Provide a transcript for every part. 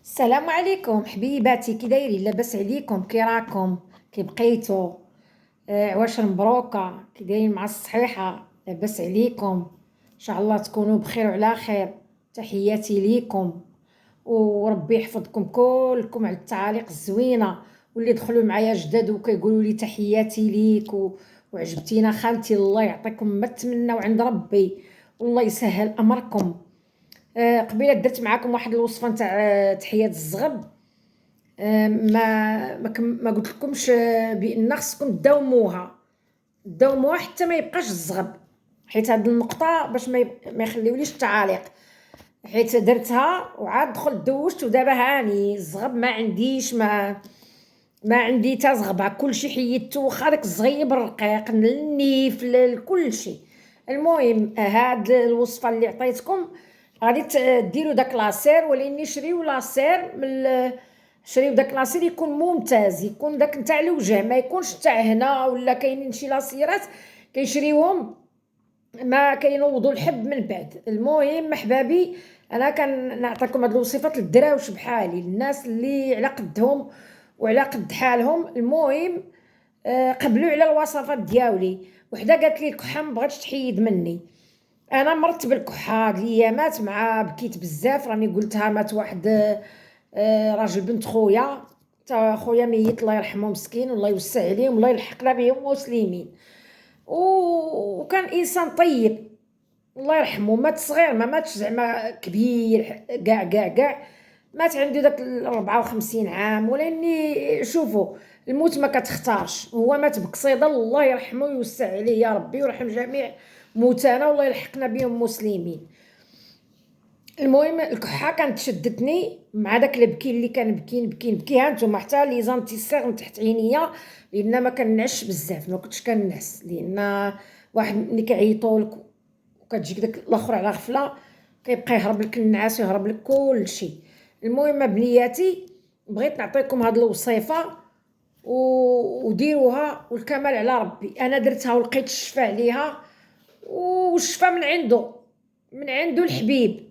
السلام عليكم حبيباتي، كي دايرين؟ لاباس عليكم؟ كي راكم؟ كي بقيتو؟ عواشر مبروكه، كي دايرين مع الصحيحه؟ لاباس عليكم؟ ان شاء الله تكونوا بخير وعلى خير. تحياتي ليكم، وربي يحفظكم كلكم على التعاليق الزوينه، واللي دخلوا معايا جداد وكيقولوا لي تحياتي ليك وعجبتينا خالتي. الله يعطيكم ما تمنوا عند ربي، والله يسهل امركم. قبيله درت معاكم واحد الوصفه نتاع تحيات الزغب. ما قلت لكمش بان خصكم تداوموها حتى ما يبقاش الزغب، حيت هاد النقطه باش ما يخليوليش التعاليق، حيت درتها وعاد دخلت دوشت ودابا هاني الزغب ما عنديش، ما عندي تا زغبه، كلشي حيدتو، واخا داك الزغيب الرقيق النيف كلشي. المهم هاد الوصفه اللي عطيتكم غادي ديروا داك لاسير، ولكن شريو لاسير شريو داك لاسير يكون ممتاز، يكون داك نتاع الوجه، ما يكونش تاع هنا، ولا كاينين شي لاسيرات كيشريوهم ما كينوضوا الحب من بعد. المهم احبابي، انا كنعطيكم هاد الوصفات للدراوش بحالي، الناس اللي على قدهم وعلى قد حالهم. المهم قبلوا على الوصفات دياولي. وحده قالت لي الكحه ما بغاتش تحيد مني، انا مرت بالكحه هاد الايامات، مع بكيت بزاف، راني قلتها مات واحد راجل بنت خويا، تا خويا ميت الله يرحمه مسكين، والله يوسع عليهم، الله يلحقنا بهم مسلمين، وكان انسان طيب الله يرحمه. مات صغير، ما ماتش زعما كبير كاع مات عنده داك 54 عام. ولاني شوفوا الموت ما كتختارش، هو مات بقصيده، الله يرحمه ويوسع عليه يا ربي، ويرحم جميع موتانا، والله يلحقنا بهم مسلمين. المهم الكحه كانت شدتني مع داك البكي اللي كان نبكي ها نتوما، حتى لي زانتيسيغ من تحت عينيا، لان ما كنعش بزاف، ما كنتش كنعس، لان واحد ملي كيعيطوا لك وكتجيك داك الاخر على غفله كيبقى يهرب لك النعاس ويهرب لك كلشي. المهم بنياتي بغيت نعطيكم هاد الوصيفه وديروها، والكمال على ربي. انا درتها ولقيت الشفاء عليها، والشفاء من عنده الحبيب.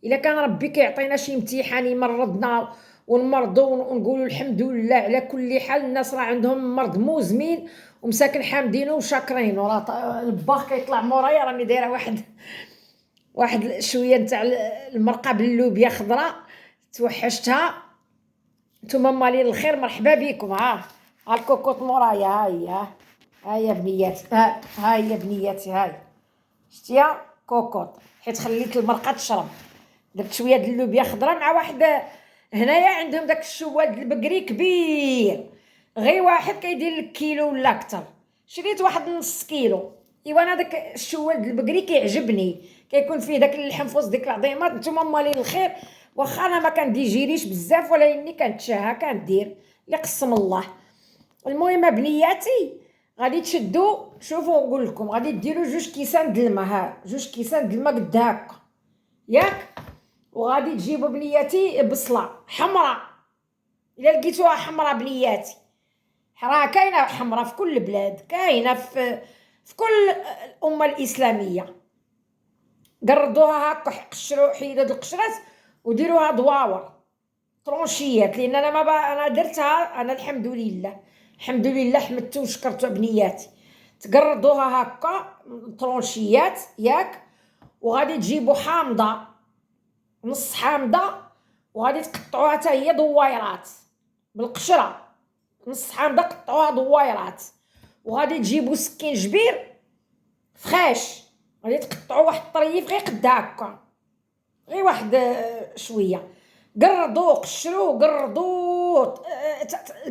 الا كان ربي كيعطينا شي امتحان يمرضنا ونمرضوا ونقولوا الحمد لله على كل حال، الناس راه عندهم مرض مزمن ومساكن حامدينه وشاكرين، وراه الباخ كيطلع مورايا، راني دايره واحد شويه نتاع المرقه باللوبيا خضراء، توحشتها. نتوما مالين الخير، مرحبا بكم. ها الكوكوط مورايا، ها هي بنياتي، ها هي بنياتي، هاي شتيها كوكوط، حيت خليت المرقه تشرب. درت شويه د اللوبيا خضراء مع واحد، هنايا عندهم داك الشوال البقري كبير، غير واحد كيدير لك كيلو ولا اكثر، شريت واحد نص كيلو. ايوا انا داك الشوال البقري كيعجبني، كيكون فيه داك اللحم في وسط ديك العظيمات. نتوما مالين الخير، واخا انا ما كنديجيريش بزاف، ولكني كنتشاها كندير اللي قسم الله. المهم بنياتي غادي تشدوا، شوفوا نقول لكم، غادي ديروا 2 كيسان د الماء، جوج كيسان د الماء قد هكا ياك. وغادي تجيبوا بنياتي بصله حمراء، الا لقيتوها حمراء بنياتي، راه كاينه حمراء في كل البلاد، كاينه في كل الامه الاسلاميه. قردوها هكا، قشروا حيدوا القشرات وديروها دواور طرونشيات، لان انا ما انا درتها، انا الحمد لله حمدت وشكرت بنياتي. تقردوها هكا طرونشيات ياك، وغادي تجيبوا حامضه، نص حامضه، وغادي تقطعوها حتى هي دويرات بالقشره، نص حامضه قطعوها دويرات. وغادي تجيبوا سكين جبير فخاش، غادي تقطعوا واحد الطريف غير قد هكا، غير واحد شويه، قردوه قشروه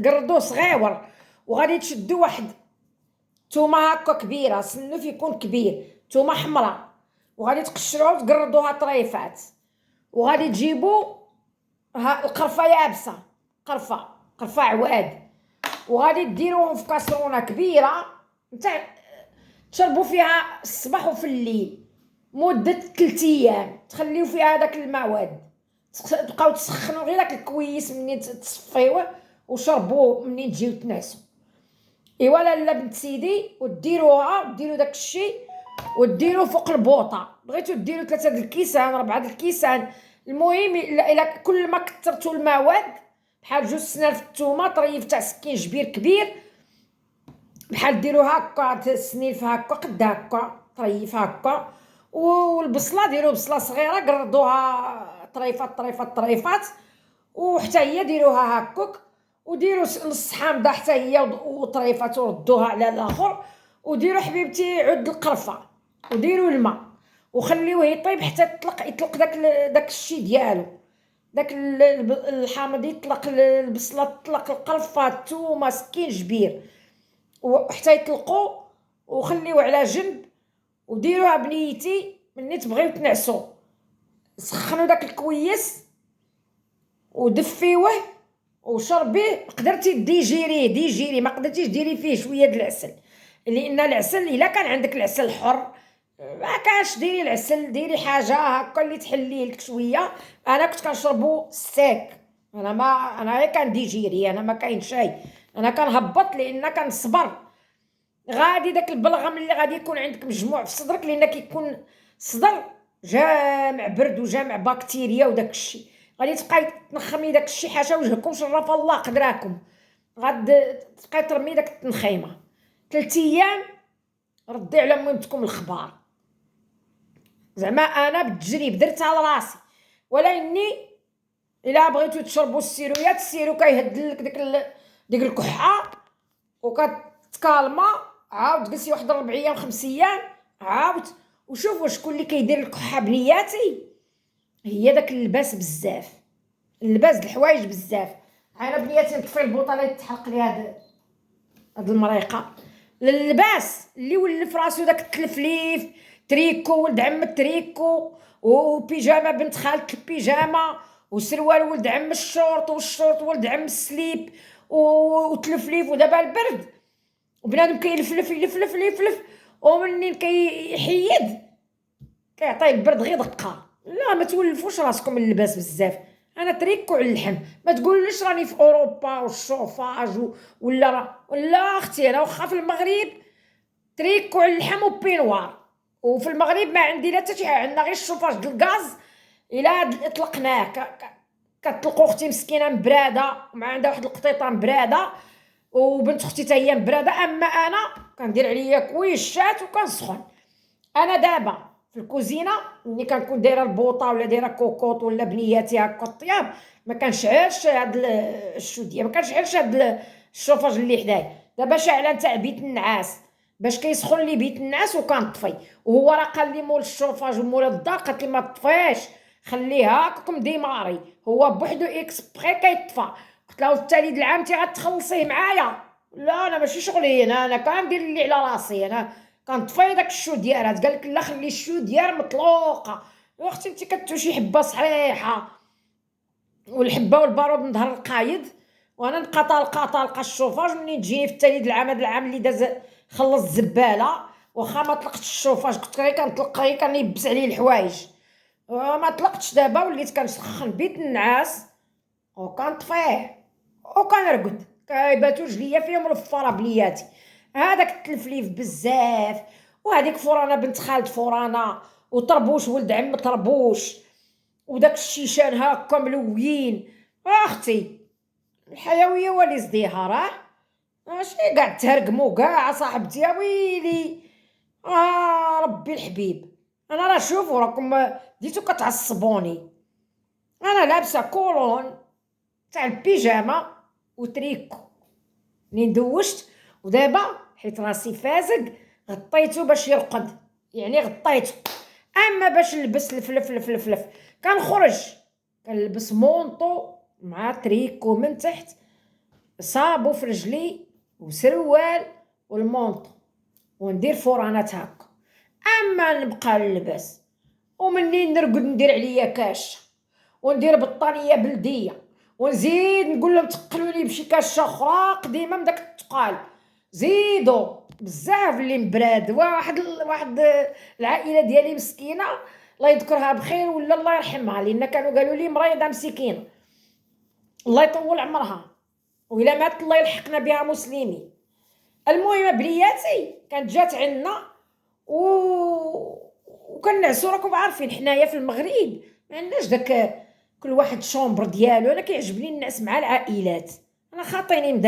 قردوه صغيور. وغادي تشدوا واحد تومه هكا كبيره، السنوف يكون كبير، تومه حمراء، وغادي تقشروها وتقردوها طريفات. وغادي تجيبوا القرفه يابسه، قرفه عواد، وغادي ديروهم في كاسرونه كبيره نتاع تشربوا فيها الصباح وفي الليل مده 3 ايام، تخليو فيها داك المواد، تبقاو تسخنوا غير داك الكويس منين تصفيوه وشربوه منين تجيو تنعسوا. ايوا لا بنت سيدي، وديروها وديروا داك الشيء وديروه فوق البوطه، بغيتو ديروا 3 د الكيسان 4 د الكيسان، المهم الا كل ما كثرتوا المواد بحال جوج سنان في الثومه طريف تاع سكين جبير كبير، بحال ديروا هكا السنين في هكا قد هكا طريف هكا، والبصله ديروا بصله صغيره قردوها طريفات طريفات طريفات، وحتى هي ديروها هكاك، وديروا نص حامضه حتى هي وطريفات وردوها على الاخر، وديروا حبيبتي عود القرفه وديروا الماء وخليوه يطيب حتى يطلق داك الشي ديالو، داك الحامض يطلق، البصله تطلق، القرفه الثومه سكين جبير وحتى يطلقوا، وخليوه على جنب، وديروها بنيتي ملي تبغيو تنعسوا سخنوا داك الكويس ودفيوه وشربيه. قدرتي ديجيري ما قدرتيش ديري فيه شويه د العسل، لان العسل الا كان عندك العسل حر ما كانش ديري العسل، ديري حاجه هكا اللي تحليه لك شويه. انا كنت كنشربو ساك، انا غير كنديجيري، انا ما كاين شيء، انا كنهبط لان كنصبر. غادي داك البلغم اللي غادي يكون عندك مجموع في صدرك، لان كيكون الصدر جامع برد وجامع بكتيريا وداك الشيء، غادي تبقاي تنخمي داك الشيء حاشا وجهكم شرف الله قدراكم، غاد تبقاي ترمي داك التنخيمه 3 ايام. ردي على مهمتكم الخبار، زعما انا بالتجريب درتها على راسي، ولا اني الا بغيتو تشربوا السيرويات السيرو كيهدل لك ديك الكحه وكتكالما، عاود جلسي واحد 4 ايام 5 ايام عاود وشوفوا شكون اللي كيدير الكحه. بنياتي هي داك اللباس بزاف، اللباس د الحوايج بزاف. انا بنياتي نطفي البوطه اللي تحرق لي هاد المريقه، اللباس اللي ولف راسو داك التلفليف، تريكو ولد عم التريكو، وبيجامه بنت خالة البيجامه، وسروال ولد عم الشورت، والشورت ولد عم السليب، وتلفليف. ودابا البرد وبنادم كيلفلف يلفلف يلفلف، ومنين كيحيد كيعطيه البرد غير دقه. لا ما تولفوش راسكم من اللباس بزاف، انا تريكو على اللحم، ما تقولوليش راني في اوروبا والشوفاج ولا اختي انا واخا في المغرب تريكو على اللحم وبينوار، وفي المغرب ما عندي لا حتى شي حاجه، عندنا غير الشوفاج د الغاز الا اطلقناه كتطلقوا اختي مسكينه مبراده ومع عندها واحد القطيطه مبراده، وبنت اختي حتى هي مبراده، اما انا كندير عليا كويشات وكنسخن. انا دابا في الكوزينه ملي كنكون دايره البوطه ولا دايره كوكوط ولا بنياتي هكا الطياب، ما كنشعلش هاد الشوديه، ما كنشعلش هاد الشوفاج اللي حدايا. دابا شاعله نتاع بيت النعاس باش كيسخن لي بيت النعاس وكنطفي، وهو راه قال لي مول الشوفاج ومول الدار قالت لي ما تطفيش خليها هاكم ديماري، هو بوحدو اكسبري كيطفى. قلت له التالي د العام تي غتخلصيه معايا؟ لا انا ماشي شغلي، انا كندير اللي على راسي، انا كنطفي داك الشو ديالها. قال لك لا خلي الشو ديال مطلوقه. واختي انت كتوشي حبه صحيحه والحبه والبارود من ظهر القايد، وانا نبقى طالقه الشوفاج منين تجيني في التالي د العام، هذا العام اللي داز خلص الزباله واخا ما طلقتش الشوفاج، كنت غير كنطلق غير كنيبس عليه الحوايج، ما طلقتش. دابا وليت كنسخن بيت النعاس وكنطفيه وكنرقد، كيباتو رجليا فيهم رفاره بلياتي. هذاك التلفليف بزاف، وهذيك فورانه بنت خالد فورانه، وطربوش ولد عم طربوش، وداك الشيشان هاكا ملويين. اختي الحيويه هو اللي يزديها، راه ماشي قاع تهرقمو كاع صاحبتي يا ويلي. ربي الحبيب، انا راه شوفوا راكم ديتو كتعصبوني، انا لابسه كولون تاع البيجامه وتريكو منين دوشت، ودابا حيت راسي فازق غطيتو باش يرقد، يعني غطيتو. اما باش نلبس لفلف كنخرج كنلبس مونطو مع تريكو من تحت، صابو في رجلي وسروال والمونطو، وندير فورانات هكا. اما نبقى نلبس ومنين نرقد ندير عليا كاشه وندير بطانيه بلديه ونزيد نقول لهم تقلوا لي بشي كاشه اخرى قديمه من داك التقال، زيدوا بزاف اللي مبراد. واحد العائله ديالي مسكينه الله يذكرها بخير ولا الله يرحمها، لان كانوا قالوا لي مريضه مسكينه الله يطول عمرها، وإلا مات الله يلحقنا بها مسلمين. المهم بلياتي كانت جات عندنا وكنعسو، راكم عارفين حنايا في المغرب ما عندناش كل واحد شومبر ديالو. انا كيعجبني الناس مع العائلات، انا خاطيني من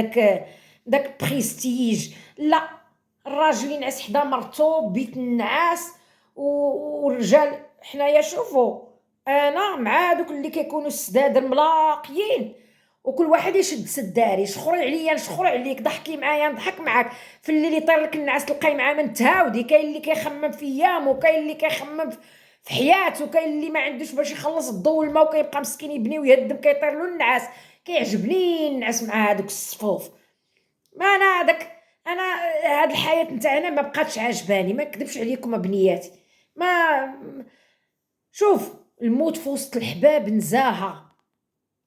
داك بريستيج. لا، الراجل ينعس حدا مرتو بيت النعاس، والرجال حنايا شوفوا. انا مع دوك اللي كيكونوا السداد الملاقيين، وكل واحد يشد سداري، شخري عليا نشخر عليك، ضحكي معايا نضحك معاك. في الليل يطير لك النعاس تلقاي معاه من تهاودي. كاين اللي كيخمم في ايام، وكاين اللي كيخمم في حياته، وكاين اللي ما عندوش باش يخلص الضو والما، وكيبقى مسكين يبني ويهدم كيطير له النعاس. كيعجبني النعاس مع هادوك الصفوف. ما انا انا هاد الحياه نتاعنا ما بقاتش عجباني، ما نكذبش عليكم بنياتي. ما شوف، الموت في وسط الحباب نزاهه.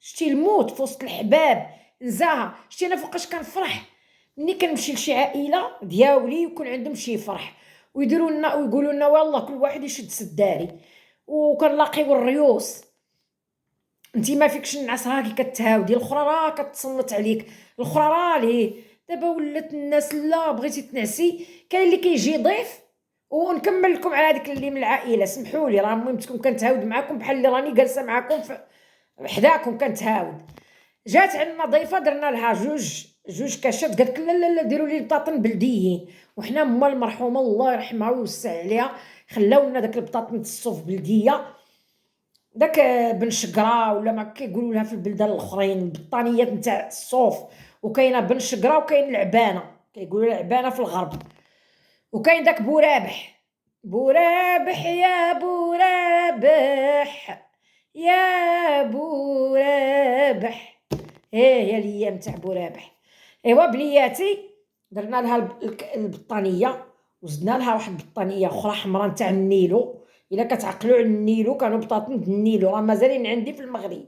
شتي الموت في وسط الحباب نزاهه. شتي انا فوقاش كنفرح ملي كنمشي لشي عائله دياولي ويكون عندهم شي فرح، ويديروا لنا ويقولوا لنا والله كل واحد يشد سداري، وكنلاقيو الريوس. انتي ما فيكش النعاس، راكي كتهاودي، الاخرى راه كتصنت عليك، الاخرى راه ليه. دابا ولات الناس لا بغيتي تنعسي كاين اللي كيجي ضيف. ونكمل لكم على هذيك اللي من العائله، سمحوا لي راه المهم تكون كنتهاود معاكم بحال اللي راني جالسه معاكم حداكم كنتهاود. جات عندنا ضيفه درنا لها جوج كاشات، قالت لا لا لا ديروا لي البطاطن بلديين. وحنا ما المرحومه الله يرحمها ويوسع عليها خلاو لنا داك البطاطن الصوف بلديه، داك بن شقره ولا ما كيقولوا لها في البلدان الاخرين، البطانيات نتاع الصوف. وكاينه بن شقره وكاين العبانه، كيقولوا العبانه في الغرب. وكاين داك بورابح. بورابح يا بورابح يا بورابح. هي الايام تاع بورابح. ايوا بنياتي، درنا لها البطانيه، وزدنا لها واحد البطانيه اخرى حمراء نتاع النيلو. الا كتعقلوا على النيلو، كانوا بطاطن النيلو راه مازالين عندي في المغرب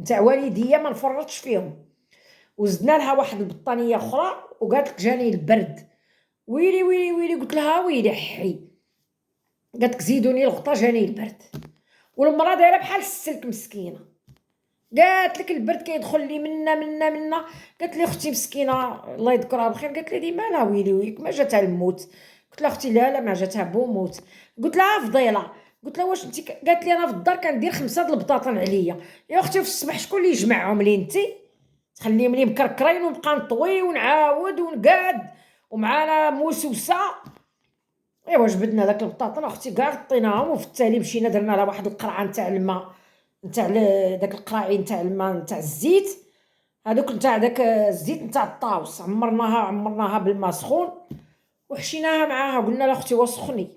نتاع والديا ما نفرطش فيهم. وزدنا لها واحد البطانيه اخرى، وقالت لك جاني البرد. ويلي ويلي ويلي، قلت لها ويلي حي. قالت لك زيدوني الغطا جاني البرد. والمراه دايره بحال السلك مسكينه. قالت لك البرد كيدخل لي منا. قالت لي اختي مسكينه الله يذكرها بخير، قالت لي مالها ويلي ويلك ما جاتها الموت. قلت لها اختي لا ما جاتها بوموت. قلت لها فضيله، قلت لها واش انت؟ قالت لي انا في الدار كندير 5 د البطاطن عليا. يا اختي في الصباح شكون اللي يجمعهم لي؟ انت تخليهم لي مكركرين ونبقى نطوي ونعاود ونقاد ومعانا موسوسه. ايوا جبدنا داك البطاطن اختي كاع غطيناهم، وفي التالي مشينا درنا لها واحد القرعه نتاع الماء، نتاع داك القراعي نتاع الماء نتاع الزيت. هذوك نتاع داك الزيت نتاع الطاوس، عمرناها بالماء سخون، وحشيناها معاها. قلنا لها اختي وسخني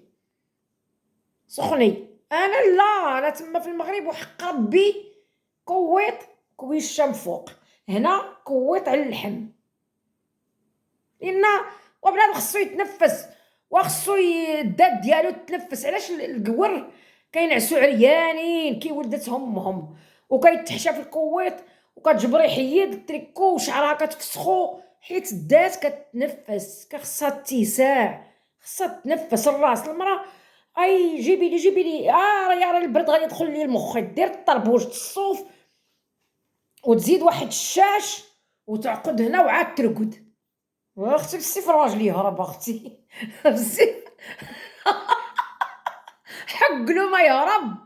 سخني. انا لا، انا تما في المغرب وحق ربي كويط كويشه من فوق، هنا كويط على اللحم. لان وبنادم خصو يتنفس، وخصو الداد ديالو تنفس. علاش القور كينعسو عريانين كي ولدتهم امهم، وكيتحشى في الكويط وكتجبري يحيد التريكو وشعرها كتفسخو، حيت الدات كتنفس، خصها اتساع، خصها تنفس. الراس المراه اي جيبي لي راه البرد غادي يدخل لي المخ، دير الطربوج الصوف وتزيد واحد الشاش وتعقد هنا وعاد ترقد. واختي بالسيف الراجل يهرب اختي بالسيف حق له ما يهرب.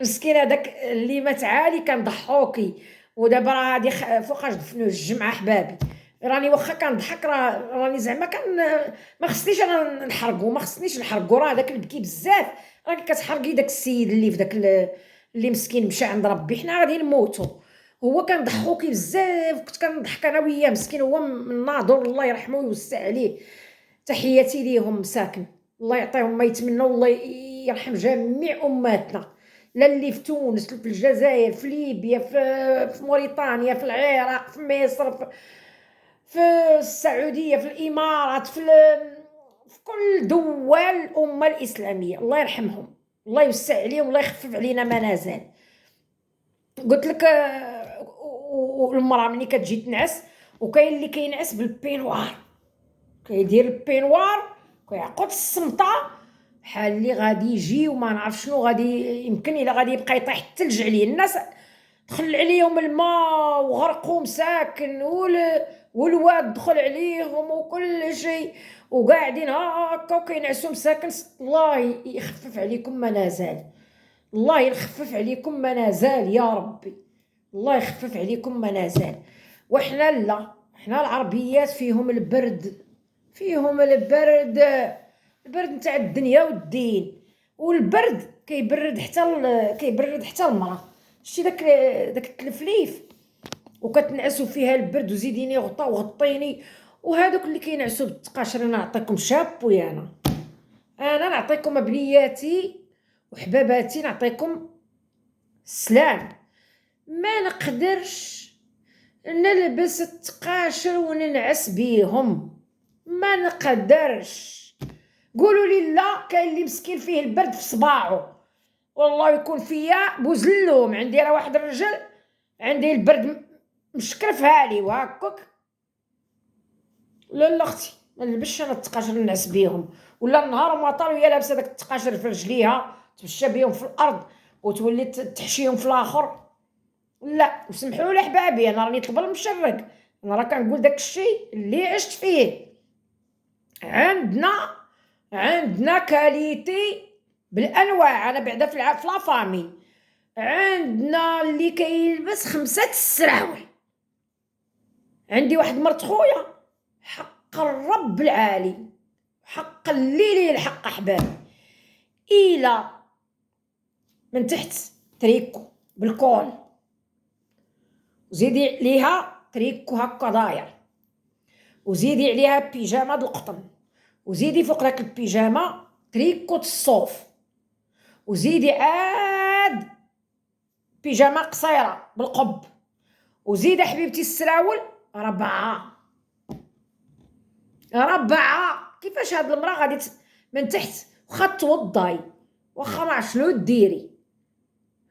مسكين هذاك اللي مات عالي كان ضحوكي، ودابا راه هادي فوقاش دفنوه الجمعه احبابي. راني واخا كنضحك راني زعما ما خصنيش انا نحرقو، ما خصنيش نحرقو. راه داك اللي بكي بزاف راكي كتحرقي داك السيد اللي في داك اللي مسكين مشى عند ربي. حنا غادي نموتو. هو كان ضحوكي بزاف، كنت كنضحك انا وياه. مسكين هو من ناظور الله يرحمه ويوسع عليه. تحياتي ليهم مساكن، الله يعطيهم ما يتمنوا، الله يرحم جميع اماتنا، لا اللي في تونس، في الجزائر، في ليبيا، في موريتانيا، في العراق، في مصر، في السعوديه، في الامارات، في كل دول الامه الاسلاميه. الله يرحمهم، الله يوسع عليهم، الله يخفف علينا ما نزال. قلت لك والمراه ملي كتجي تنعس، وكاين اللي كينعس بالبينوار، كيدير البينوار كيعقد الصمطه بحال اللي غادي يجي وما نعرف شنو غادي. يمكن الا غادي يبقى يطيح الثلج عليه، الناس دخل عليهم الماء وغرقوا مساكن والواد دخل عليهم وكل شيء، وقاعدين هاكا وكينعسوا مساكن. الله يخفف عليكم ما نزال، الله يخفف عليكم ما نزال يا ربي، الله يخفف عليكم ما نزال. وحنا لا، حنا العربيات فيهم البرد، فيهم البرد، البرد نتاع الدنيا والدين. والبرد كيبرد حتى المراه. شتي داك التلفليف وكتنعسوا فيها البرد، وزيديني غطا وغطيني. وهذوك اللي كينعسوا بالتقاشر، انا نعطيكم شابوي، انا نعطيكم بنياتي وحباباتي، نعطيكم السلام. ما نقدرش نلبس التقاشر وننعس بيهم، ما نقدرش. قولوا لي لا، كاين اللي مسكين فيه البرد في صباعه، والله يكون فيا بوزلوم. عندي راه واحد الرجل عندي البرد مشكرفها لي وهكاك. لا اختي ما نلبسش انا التقاشر ننعس بيهم، ولا النهار مطر وهي لابسه داك التقاشر في رجليها تمشى بيهم في الارض وتولي تحشيهم في الاخر. لا وسمحوا لي حبابي، انا راني طلب المشرق، انا راه كنقول داك الشيء اللي عشت فيه. عندنا كاليتي بالانواع. انا بعدا في لافامي عندنا اللي كيلبس 5 السراول. عندي واحد مرت خويا حق الرب العالي، حق الليل الحق احبابي، الى من تحت تريكو بالكول، وزيدي عليها تريكو هكا داير، وزيدي عليها بيجامه د القطن، وزيدي فوق داك البيجامه تريكو الصوف، وزيدي عاد بيجامه قصيره بالقب، وزيد حبيبتي السراول 4. كيفاش هاد المراه غادي من تحت واخا توضاي واخا ما شنو ديري؟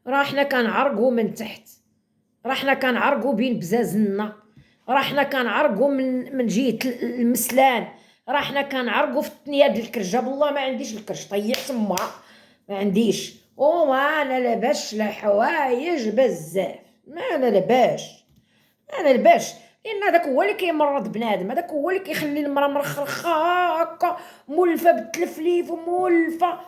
راه حنا كنعرقوا من تحت، راه حنا كنعرقوا بين بزازنا، راه حنا كنعرقوا من جهه المسلان، راه حنا كنعرقوا في الثنيه ديال الكرجه. بالله ما عنديش الكرش، طيح تما ما عنديش. وما انا لاباش الحوايج بزاف، ما انا لاباش لان هذاك هو اللي كيمرض بنادم، هذاك هو اللي كيخلي المراه مرخرخه هكا مولفه بالتلفليف ومولفه.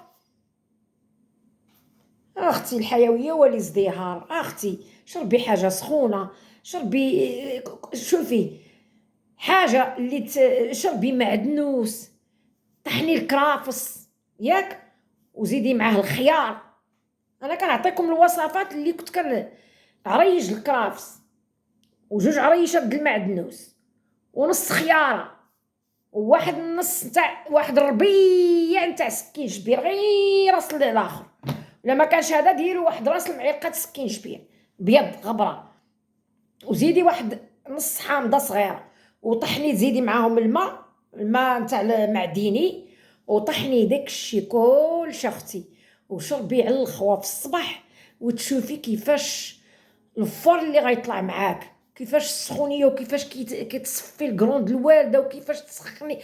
اختي الحيويه والازدهار، اختي شربي حاجه سخونه، شربي شوفي حاجه اللي شربي معدنوس، طحني الكرافس ياك وزيدي معاه الخيار. انا كنعطيكم الوصفات اللي كنت عريج الكرافس، وجوج عريشات د المعدنوس، ونص خياره، وواحد النص نتاع واحد الربيع نتاع سكين شبير غير راس الاخر، ولا ما كانش هذا ديروا واحد راس المعلقه سكين شبير بيض غبره، وزيدي واحد نص حامضه صغيره، وطحني تزيدي معاهم الماء نتاع المعديني، وطحني داكشي كلشي اختي، وشربي على الخوا في الصباح، وتشوفي كيفاش الفر اللي غيطلع معاك، كيفاش السخونيه، وكيفاش كتصفي الكروند الوالده، وكيفاش تسخني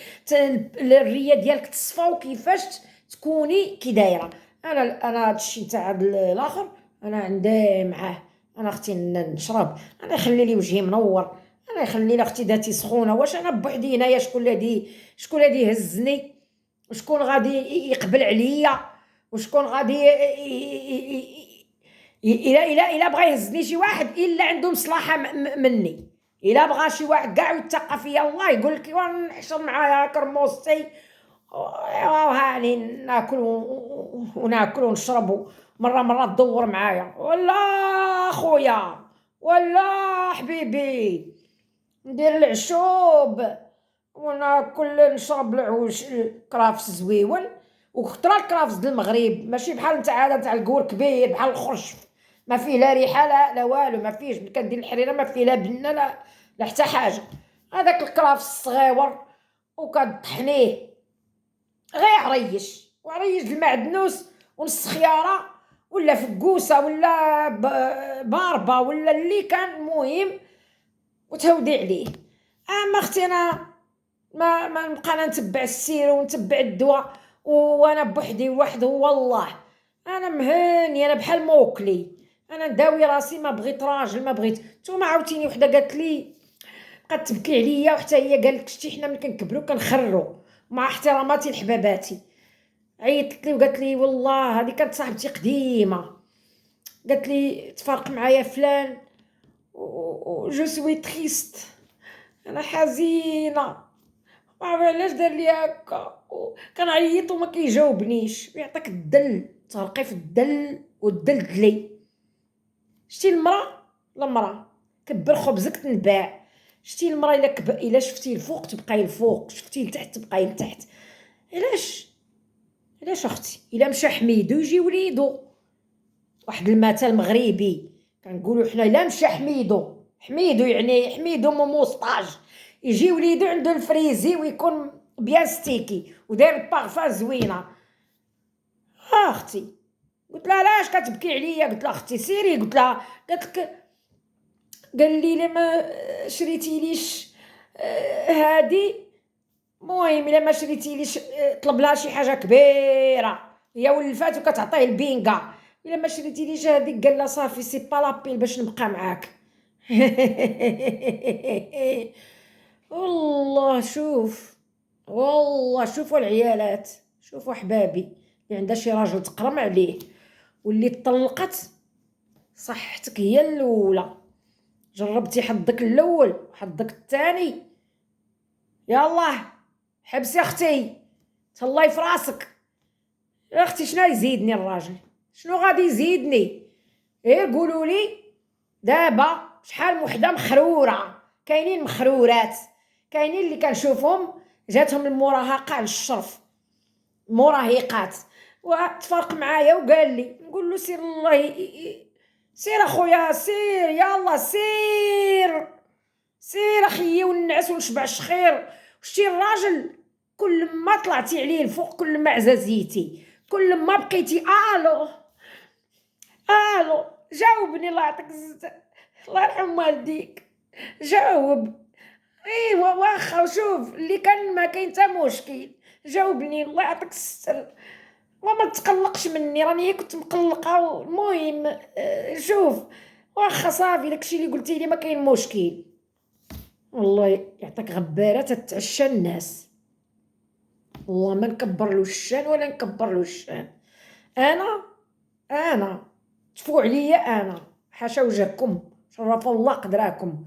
الريه ديالك تصفى، وكيفاش تكوني كي دايره. انا هادشي نتاع هاد الاخر انا عندي معاه. انا اختي نشرب، انا يخلي لي وجهي منور، انا يخلي لي اختي ذاتي سخونه. واش انا بوحدي هنايا؟ شكون اللي يهزني؟ وشكون غادي يقبل عليا؟ وشكون غادي الا بغى يهزني شي واحد الا عنده مصلحه مني؟ الا بغى شي واحد كاع يتقى فيا الله يقول لك نحشر معايا كرموستي هاني ناكل وناكل ونشرب، مره تدور معايا ولا خويا ولا حبيبي ندير العشوب وناكل نشرب العوش الكرافس زويون. وخطره الكرافس د المغرب ماشي بحال نتاع هذا نتاع الكور كبير بحال الخرشف، ما فيه لا ريحه لا والو، ما فيهش كدير الحريره، ما فيه لا بنه لا حتى حاجه. هذاك الكرافس الصغيور وكطحنيه غير عريش، وعريش المعدنوس ونص خياره ولا فكوسه ولا باربه ولا اللي كان مهم، وتهودي عليه. اما اختي انا ما نبقى انا نتبع السير ونتبع الدواء وانا بوحدي وحده. والله انا مهاني، انا بحال موكلي، انا نداوي راسي، ما بغيت راجل، ما بغيت. نتوما عاوتيني وحده قالت لي بقات تبكي عليا، وحتى هي قالت شتي حنا ملي كنكبروا كنخروا، مع احتراماتي لحباباتي. عيطت لي وقالت لي والله هذه كانت صاحبتي قديمه، قالت لي تفارق معايا فلان و جو سوي تريست، انا حزينه، ما عرف علاش دار لي هكا، كنعيط وما كيجاوبنيش، ويعطيك الدل ترقي في الدل والدل دلي. شتي المراه كبر خبزك تنباع. شتي المراه الا شفتي الفوق تبقاي الفوق، شفتي لتحت تبقاي لتحت. علاش اختي؟ الا مشى حميدو يجي وليدو. واحد المثل مغربي كنقولوا حنا الا مشى حميدو يعني حميدو موموسطاج، يجي وليدو عنده الفريزي ويكون بيان ستيكي وداير البارفان زوينه. اختي قلت لها علاش كتبكي عليا؟ قلت لها اختي سيري، قلت لها، قالت لك قال لي لا ما شريتيليش هادي. المهم الا ما شريتيليش طلب لها شي حاجه كبيره، هي ولفات وكتعطيه البينغا. الا ما شريتيليش هذيك قال لها صافي سي با لابيل باش نبقى معاك. والله شوفوا العيالات، شوفوا حبابي اللي عندها شي راجل تقرم عليه واللي طلقت. صحتك هي الاولى، جربتي حظك الاول وحظك الثاني. يالله حبسي اختي، تهلاي في راسك. يا اختي شنو يزيدني الراجل؟ شنو غادي يزيدني؟ قولوا لي دابا شحال وحده مخروره، كاينين مخرورات، كاينين اللي كنشوفهم جاتهم المراهقه على الشرف، مراهقات، وتفرق معايا وقال لي نقول له سير الله سير اخويا سير، يلا سير اخيي ونعس ونشبع الشخير. شتي الراجل كل ما طلعتي عليه الفوق كل ما عزازيتي، كل ما بقيتي الو جاوبني الله يعطيك الله يرحم والديك، جاوب. ايوا واخا وشوف اللي كان ما كاين حتى مشكل، جاوبني الله يعطيك الستر وما تقلقش مني، راني كنت مقلقه. المهم شوف واخا صافي داكشي اللي قلتي لي ما كاين مشكل. والله يعطيك غباره تتعشى الناس، والله ما نكبرلوش الشان ولا نكبرلو الشان. انا تفوا عليا، انا حاشا وجهكم شرف الله قدراكم.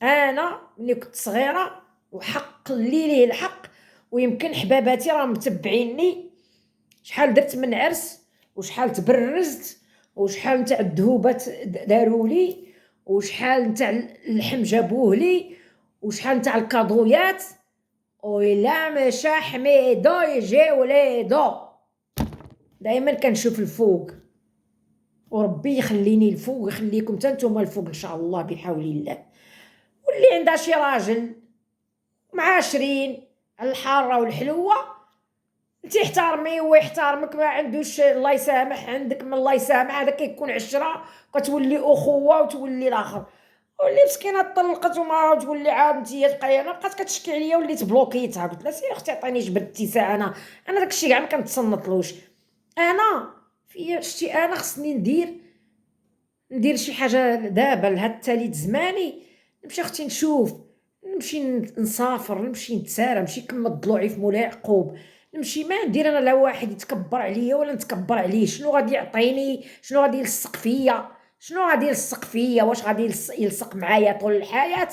انا ملي كنت صغيره وحق اللي ليه الحق، ويمكن حباباتي راه متبعيني شحال درت من عرس وشحال تبرزت وشحال نتاع الذهوبات دارولي وشحال نتاع اللحم جابوه لي وشحال نتاع الكادويات. وإلا مشى حميدو يجي وليدو. دائما كنشوف الفوق، وربي يخليني الفوق ويخليكم حتى نتوما الفوق ان شاء الله بحول الله. واللي عندها شي راجل معاشرين الحاره والحلوه تحترمي ويحترمك، ما عندوش الله يسامح عندك من الله يسامح، هذا كيكون عشره كتولي اخوه وتولي الاخر. واللي مسكينه طلقت وما تولي عاد نتيا تبقاي، انا بقات كتشكي عليا وليت بلوكيتها. قلت لها سير اختي عطيني جبر اتساع، انا داكشي كاع ما كنتصنتلوش. انا في شتي انا خصني ندير شي حاجه دابا لهاد التاليت زماني، نمشي اختي نشوف، نمشي نسافر، نمشي نتسارى، نمشي كما ضلوعي في مولاي يعقوب، نمشي ما ندير انا لا واحد يتكبر عليا ولا نتكبر عليه. شنو غادي يعطيني؟ شنو غادي يلصق فيا؟ واش غادي يلصق معايا طول الحياه؟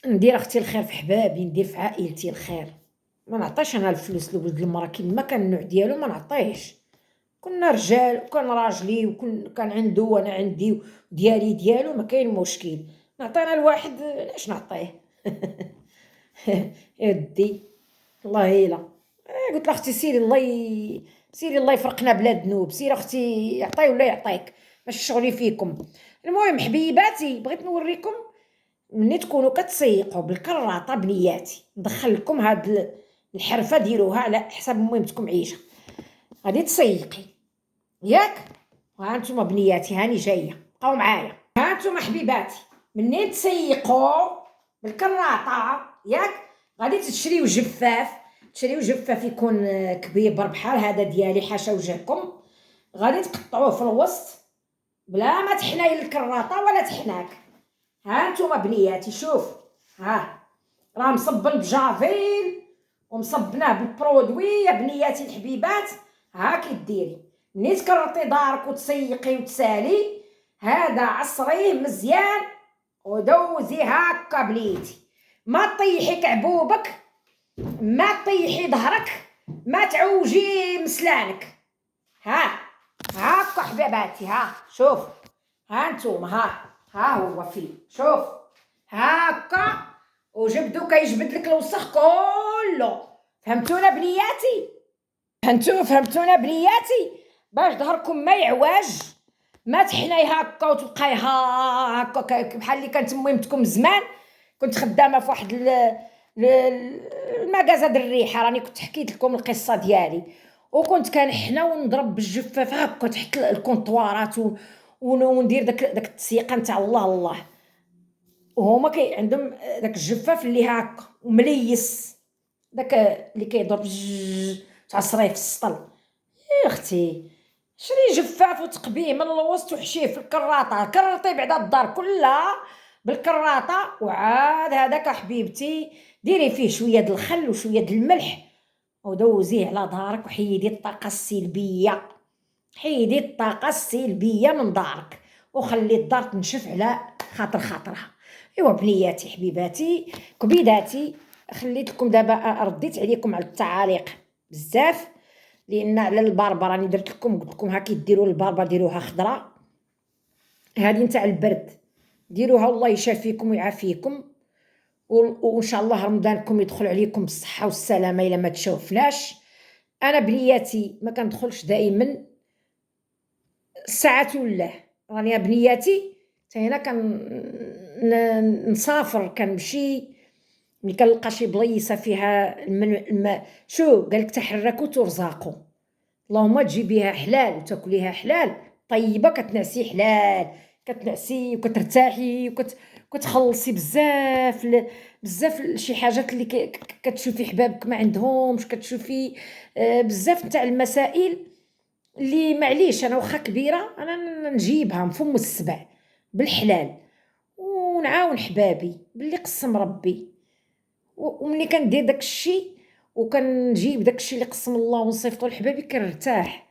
ندير اختي الخير في حبابي، ندير في عائلتي الخير. ما نعطيش انا الفلوس لولد المراه كيما كان النوع ديالو، ما نعطيش. كنا رجال وكان راجلي وكان عنده وانا عندي ديالي ديالو، ما كاين مشكل. نعطينا الواحد علاش نعطيه؟ يدي الله الا. قلت لها اختي سيري الله يفرقنا بلا ذنوب، سيري اختي يعطي ولا يعطيك ماشي شغلي فيكم. المهم حبيباتي بغيت نوريكم ملي تكونوا كتسيقوا بالكراطه بنياتي، ندخل لكم هاد الحرفه ديروها على حساب مهمتكم عيشه. غادي تسيقي ياك، ها نتوما بنياتي هاني جايه بقاو معايا. ها نتوما حبيباتي منين تسيقوا بالكراطه ياك، غادي تشريو جفاف يكون كبيبر بحال هذا ديالي حاشا وجهكم، غادي تقطعوه في الوسط بلا ما تحناي الكراطه ولا تحناك. ها نتوما بنياتي شوف، ها راه مصبن بجافيل ومصبناه بالبرودوي يا بنياتي الحبيبات. ها كديري ملي تكرطي دارك وتسيقي وتسالي، هذا عصريه مزيان ودوزي هكا بليتي. ما طيحي كعبوبك، ما طيحي ظهرك، ما تعوجي مسلانك. ها هاكا حبيباتي، ها شوف، ها نتوما، ها هو فيه شوف هاكا، وجبدو كيجبد لك الوسخ كله. فهمتونا بنياتي؟ فهمتونا بنياتي؟ باش ظهركم ما يعواج، ما تحناي هاكا وتبقاي هاكا بحال اللي كانت ميمتكم زمان. كنت خدامه في واحد المغازه د الريحه، راني كنت حكيت لكم القصه ديالي، وكنت كنحنا ونضرب بالجفاف هاكا تحت الكونطوارات وندير داك التسيقه نتاع الله. وهما عندهم داك الجفاف اللي هاكا ومليس، داك اللي كيضرب تعصريه في السطل. يا اختي شري جفاف وتقبيه من الوسط وحشيه في الكراطه، كرطي بعدا الدار كلها بالكراطه. وعاد هذاك حبيبتي ديري فيه شويه د الخل وشويه د الملح ودوزيه على ظهرك، وحيدي الطاقه السلبيه، حيدي الطاقه السلبيه من دارك، وخلي الدار تنشف على خاطرها. ايوا بنياتي حبيباتي كبيداتي، خليت لكم دابا رديت عليكم على التعاليق بزاف، لان على الباربه راني درت لكم قلت لكم ها كيديروا الباربه ديروها خضراء، هذه نتاع البرد ديروها والله يشافيكم ويعافيكم. وان شاء الله رمضانكم يدخل عليكم بالصحه والسلامه الا ما تشوفناش. انا بنياتي ما كندخلش دائما ساعات ولا، راني بنياتي حتى هنا نسافر كنمشي ملي كنلقى شي بليصه فيها الماء شو قالك تحركوا ترزقوا، اللهم تجيبيها حلال وتاكليها حلال طيبه، كتنعسي حلال، كتنعسي وكترتاحي وكتخلصي بزاف شي حاجات اللي كتشوفي حبابك ما عندهمش، كتشوفي بزاف تاع المسائل اللي معليش انا واخا كبيره انا نجيبها من فم السبع بالحلال، ونعاون حبابي باللي قسم ربي. وملي كندير داك الشيء وكنجيب داك الشيء اللي قسم الله ونصيفطو لحبابي كنرتاح.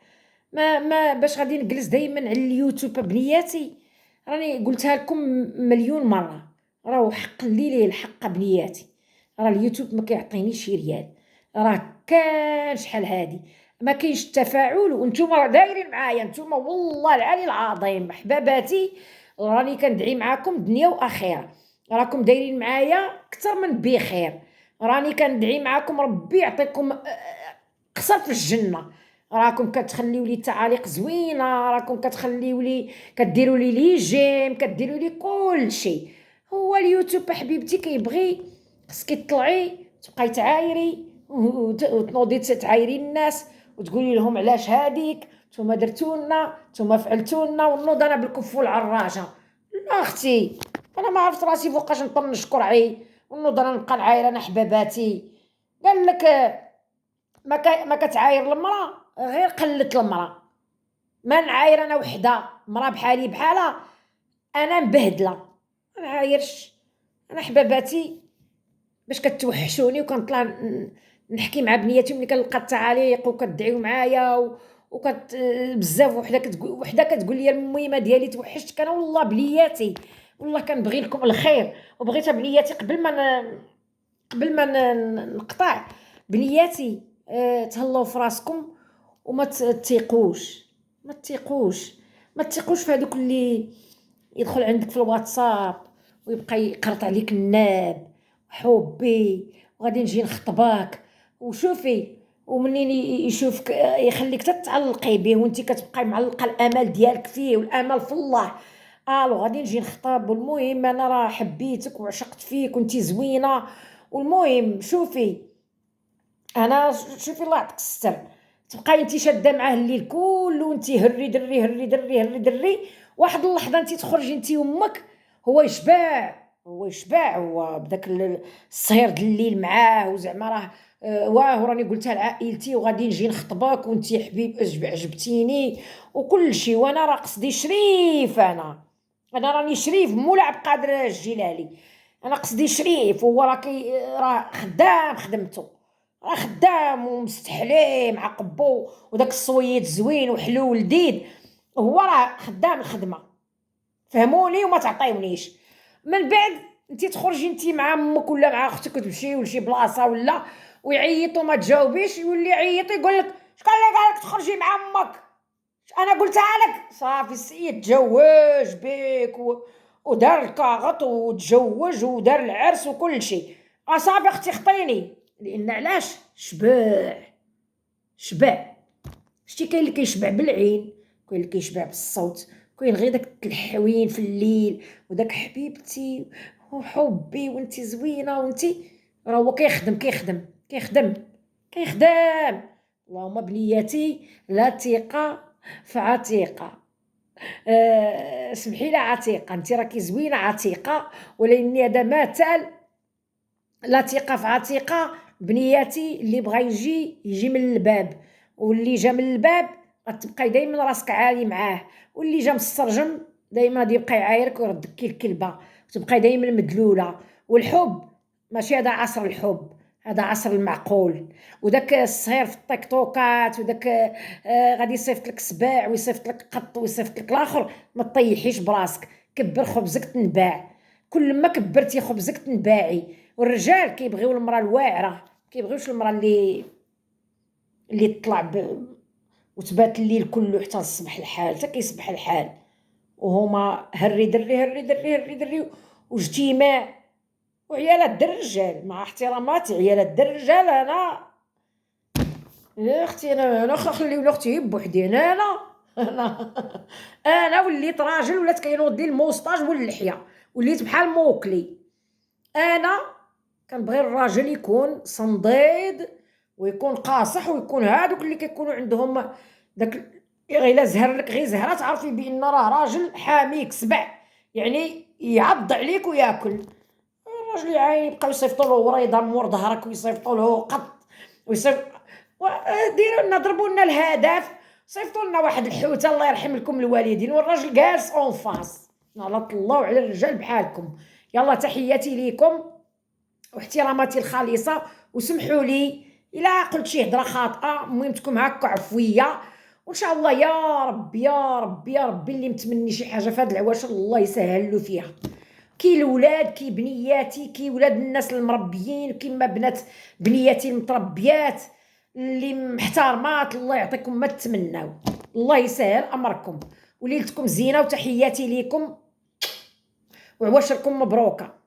ما باش غادي نجلس دائما على اليوتيوب بنياتي، راني قلتها لكم مليون مره، راه حق اللي ليه الحق بنياتي، راه اليوتيوب ما كيعطينيش شي ريال، راه كان شحال هادي ما كاينش التفاعل، وانتم دايرين معايا انتم والله العلي العظيم حباباتي، راني كندعي معاكم دنيا واخره، راكم دايرين معايا اكثر من بخير، راني كندعي معاكم ربي يعطيكم قصر في الجنه، راكم كتخليو لي تعاليق زوينه، راكم كتخليو لي كديروا لي جيم، كديروا لي كل شيء. هو اليوتيوب حبيبتي كيبغي خصك تطلعي تبقاي تعايري وتنوضي تعايري الناس وتقولي لهم علاش هاديك نتوما درتولنا نتوما فعلتولنا، ونوض انا بالكف والعراجه. لا اختي انا ما عرفت راسي فوقاش نطنش كرعي ونوض انا نبقى نعاير انا حباباتي. قال لك ما كتعاير المراه غير قلت المراه، ما نعاير انا وحده مراه بحالي بحالها انا مبهدله، ما نعايرش انا حباباتي باش كتوحشوني وكنطلع نحكي مع بنياتي ملي كنلقى التعاليق وكتدعيو معايا بزاف. وحده كتقول لي المهمه ديالي توحشتك انا والله بنياتي، والله كنبغي لكم الخير وبغيتها بنياتي قبل ما نقطع بنياتي. تهلاو في راسكم وما تثيقوش ما تثيقوش في هذوك اللي يدخل عندك في الواتساب ويبقى يقرط عليك الناب حبي وغادي نجي نخطبك وشوفي، ومنين يشوفك يخليك تتعلقي به وانت كتبقاي معلقه الامل ديالك فيه والامل في الله. غادي نجي نخطب، والمهم انا راه حبيتك وعشقت فيك وانت زوينه، والمهم شوفي انا شوفي الله يعطيك الستر، تبقاي انت شاده معاه الليل كله وانت هري دري هري دري هري دري، واحد اللحظه انت تخرجي انت وامك هو يشبع هو بداك السهير د الليل معاه، وزعما واه راني قلتها لعائلتي وغادي نجي نخطبك وانت يا حبيب عجبتيني وكل شيء، وانا راه قصدي شريف، انا راني شريف مولا عبد القادر الجيلاني، انا قصدي شريف، هو راه خدام خدمته، راه خدام ومستحلي مع قبو وداك الصويت زوين وحلو ولذيذ، هو راه خدام الخدمه، فهموني وما تعطيونيش. من بعد انت تخرجي انت مع امك ولا مع اختك وتمشيو لشي بلاصه ولا ويعيطوا ما تجاوبيش، يولي يعيط يقول لك شكون اللي قال لك تخرجي مع امك، انا قلتها لك. صافي السيد تزوج بك ودار الكاغط وتزوج ودار العرس وكل شيء، صافي اختي خطيني، لان علاش شبع. شتي كاين اللي كيشبع بالعين، كاين اللي كيشبع بالصوت، كاين غير داك الحوين في الليل وداك حبيبتي وحبي وانتي زوينه وانتي، راه هو كيخدم. اللهم بنياتي لا ثقه فعتيقه، سمحي لي عتيقه، انت راكي زوينه عتيقه، ولكن هذا مثل لا ثقه في عتيقه. بنياتي اللي بغى يجي من الباب، واللي جا من الباب غتبقاي دائما راسك عالي معاه، واللي جا من السرجم دائما غادي يبقى يعايرك ويردك كي الكلبه وتبقاي دائما مدلوله. والحب ماشي هذا عصر الحب، هذا عصر المعقول. وداك الصغير في التيك توكات وداك غادي يصيفط لك سباع ويصيفط لك قط ويصيفط لك الاخر، ما تطيحيش براسك، كبر خبزك تنباع، كل ما كبرتي خبزك تنباعي. والرجال كيبغيو المراه الواعره، كيبغيوش المراه اللي تطلع وتبات الليل كله حتى الصبح الحال، حتى كيصبح الحال وهما هري دري هري دري هري دري واجتماع. وعيالات در الرجال مع احتراماتي، عيالات در الرجال انا يا اختي، انا خليوني اختي بوحدي، انا انا وليت راجل، ولات كينوض لي الموسطاج واللحيه، وليت بحال موكلي. انا كنبغي الراجل يكون صنديد ويكون قاصح ويكون هادوك اللي كيكونوا عندهم داك غير الا زهر لك غير زهره تعرفي بان راه راجل حاميك سبع، يعني يعض عليك وياكل. الراجل يعاني يبقاو يصيفطوا له وريضه مور ظهرك ويصيفطوا له قط ويصيفط ديروا لنا ضربوا لنا الهدف، صيفطوا لنا واحد الحوته الله يرحم لكم الوالدين، والراجل جالس اون فاس على الله وعلى الرجال بحالكم. يلا تحياتي ليكم واحتراماتي الخالصه، وسمحوا لي الا قلت شي هضره خاطئه، مهمتكم هكا عفويه، وان شاء الله يا رب يا رب يا رب اللي متمني شي حاجه في هاد العواشه الله يسهل له فيها. كي الولاد كي بنياتي كي ولاد الناس المربيين كيما بنات بنياتي المتربيات اللي محترمات، الله يعطيكم ما تتمناو، الله يسهل امركم وليلتكم زينه، وتحياتي ليكم وعواشركم مبروكه.